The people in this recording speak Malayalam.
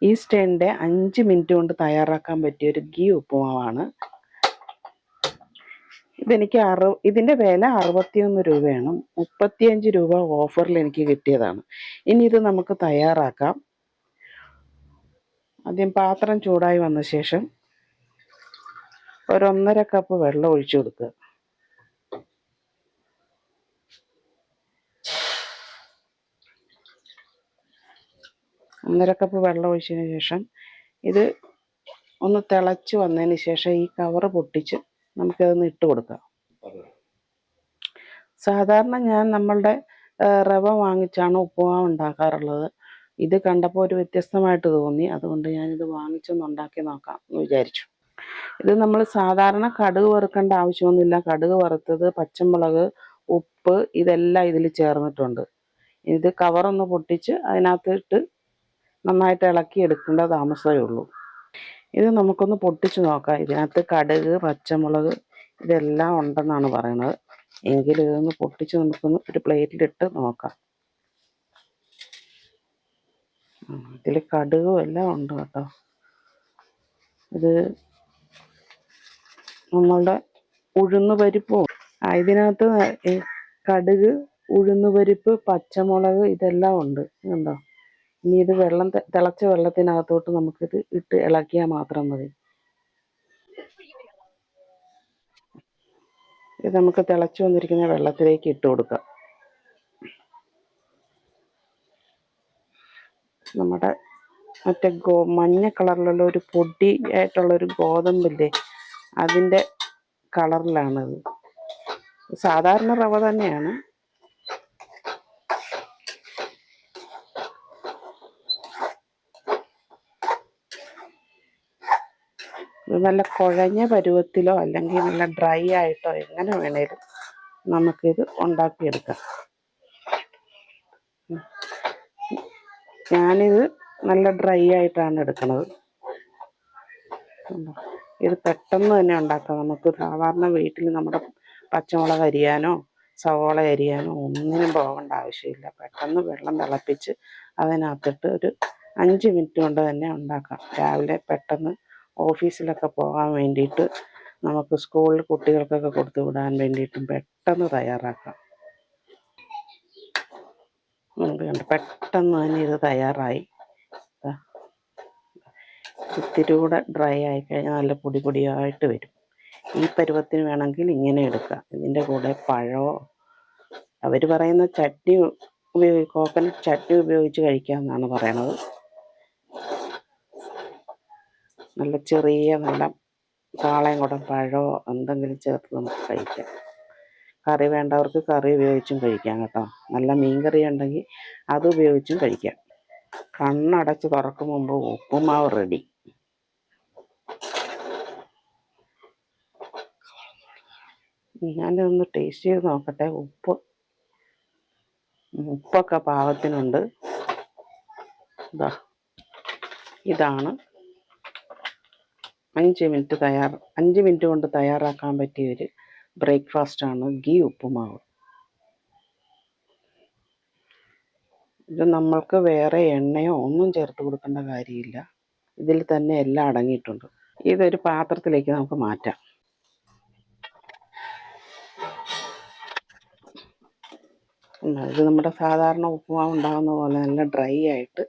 ഈസ്റ്റേണിൻ്റെ 5 മിനിറ്റ് കൊണ്ട് തയ്യാറാക്കാൻ പറ്റിയ ഒരു ഗീ ഉപ്പുമാവാണ്. ഇതിൻ്റെ വില 61 രൂപയാണ്. 35 രൂപ ഓഫറിൽ എനിക്ക് കിട്ടിയതാണ്. ഇനി ഇത് നമുക്ക് തയ്യാറാക്കാം. ആദ്യം പാത്രം ചൂടായി വന്ന ശേഷം ഒരു 1.5 കപ്പ് വെള്ളം ഒഴിച്ചു കൊടുക്കുക. ഒന്നര കപ്പ് വെള്ളം ഒഴിച്ചതിന് ശേഷം ഇത് ഒന്ന് തിളച്ച് വന്നതിന് ശേഷം ഈ കവറ് പൊട്ടിച്ച് നമുക്കതൊന്ന് ഇട്ട് കൊടുക്കാം. സാധാരണ ഞാൻ നമ്മളുടെ റവ വാങ്ങിച്ചാണ് ഉപ്പുമാവ് ഉണ്ടാക്കാറുള്ളത്. ഇത് കണ്ടപ്പോൾ ഒരു വ്യത്യസ്തമായിട്ട് തോന്നി. അതുകൊണ്ട് ഞാനിത് വാങ്ങിച്ചൊന്ന് ഉണ്ടാക്കി നോക്കാം എന്ന് വിചാരിച്ചു. ഇത് നമ്മൾ സാധാരണ കടുക് വറുക്കേണ്ട ആവശ്യമൊന്നുമില്ല. കടുക് വറുത്തത്, പച്ചമുളക്, ഉപ്പ് ഇതെല്ലാം ഇതിൽ ചേർന്നിട്ടുണ്ട്. ഇത് കവറൊന്ന് പൊട്ടിച്ച് അതിനകത്തിട്ട് നന്നായിട്ട് ഇളക്കി എടുക്കേണ്ട താമസമേ ഉള്ളൂ. ഇത് നമുക്കൊന്ന് പൊട്ടിച്ച് നോക്കാം. ഇതിനകത്ത് കടുക്, പച്ചമുളക് ഇതെല്ലാം ഉണ്ടെന്നാണ് പറയുന്നത്. എങ്കിലും ഇതൊന്ന് പൊട്ടിച്ച് നമുക്കൊന്ന് ഒരു പ്ലേറ്റിലിട്ട് നോക്കാം. ഇതിൽ കടുകും എല്ലാം ഉണ്ട് കേട്ടോ. ഇത് നമ്മളുടെ ഉഴുന്ന് പരിപ്പും ഇതിനകത്ത് കടുക്, ഉഴുന്ന് പരിപ്പ്, പച്ചമുളക് ഇതെല്ലാം ഉണ്ട്. കണ്ടോ? ഇനി ഇത് തിളച്ച വെള്ളത്തിനകത്തോട്ട് നമുക്കിത് ഇട്ട് ഇളക്കിയാൽ മാത്രം മതി. ഇത് നമുക്ക് തിളച്ചു വന്നിരിക്കുന്ന വെള്ളത്തിലേക്ക് ഇട്ട് കൊടുക്കാം. നമ്മുടെ മറ്റേ മഞ്ഞ കളറിലുള്ള ഒരു പൊടി ആയിട്ടുള്ളൊരു ഗോതമ്പില്ലേ, അതിൻ്റെ കളറിലാണത്. സാധാരണ റവ തന്നെയാണ്. നല്ല കുഴഞ്ഞ പരുവത്തിലോ അല്ലെങ്കിൽ നല്ല ഡ്രൈ ആയിട്ടോ എങ്ങനെ വേണേലും നമുക്കിത് ഉണ്ടാക്കിയെടുക്കാം. ഞാനിത് നല്ല ഡ്രൈ ആയിട്ടാണ് എടുക്കുന്നത്. ഇത് പെട്ടെന്ന് തന്നെ ഉണ്ടാക്കാം. നമുക്ക് സാധാരണ വീട്ടിൽ നമ്മുടെ പച്ചമുളക് അരിയാനോ സവോള അരിയാനോ ഒന്നിനും പോകേണ്ട ആവശ്യമില്ല. പെട്ടെന്ന് വെള്ളം തിളപ്പിച്ച് അതിനകത്തിട്ട് ഒരു 5 മിനിറ്റ് കൊണ്ട് തന്നെ ഉണ്ടാക്കാം. രാവിലെ പെട്ടെന്ന് ഓഫീസിലൊക്കെ പോകാൻ വേണ്ടിയിട്ട്, നമുക്ക് സ്കൂളിൽ കുട്ടികൾക്കൊക്കെ കൊടുത്തു വിടാൻ വേണ്ടിയിട്ടും പെട്ടെന്ന് തയ്യാറാക്കാം. പെട്ടെന്ന് തന്നെ ഇത് തയ്യാറായി. ഇത്തിരി കൂടെ ഡ്രൈ ആയിക്കഴിഞ്ഞാൽ നല്ല പൊടി പൊടിയായിട്ട് വരും. ഈ പരുവത്തിന് വേണമെങ്കിൽ ഇങ്ങനെ എടുക്കാം. ഇതിൻ്റെ കൂടെ പഴമോ അവർ പറയുന്ന ചട്നി കോക്കനട്ട് ചട്നി ഉപയോഗിച്ച് കഴിക്കാമെന്നാണ് പറയണത്. നല്ല ചെറിയ നല്ല കാളയംകുടം പഴമോ എന്തെങ്കിലും ചേർത്ത് നമുക്ക് കഴിക്കാം. കറി വേണ്ടവർക്ക് കറി ഉപയോഗിച്ചും കഴിക്കാം കേട്ടോ. നല്ല മീൻകറി ഉണ്ടെങ്കിൽ അത് ഉപയോഗിച്ചും കഴിക്കാം. കണ്ണടച്ച് തുറക്കും മുമ്പ് ഉപ്പുമാവ് റെഡി. ഞാനൊന്ന് ടേസ്റ്റ് ചെയ്ത് നോക്കട്ടെ. ഉപ്പൊക്കെ പാകത്തിനുണ്ട്. ഇതാണ് 5 മിനിറ്റ് കൊണ്ട് തയ്യാറാക്കാൻ പറ്റിയൊരു ബ്രേക്ക്ഫാസ്റ്റാണ് ഗീ ഉപ്പുമാവ്. ഇത് നമ്മൾക്ക് വേറെ എണ്ണയോ ഒന്നും ചേർത്ത് കൊടുക്കേണ്ട കാര്യമില്ല. ഇതിൽ തന്നെ എല്ലാം അടങ്ങിയിട്ടുണ്ട്. ഇതൊരു പാത്രത്തിലേക്ക് നമുക്ക് മാറ്റാം. ഇത് നമ്മുടെ സാധാരണ ഉപ്പുമാവ് ഉണ്ടാകുന്ന പോലെ നല്ല ഡ്രൈ ആയിട്ട്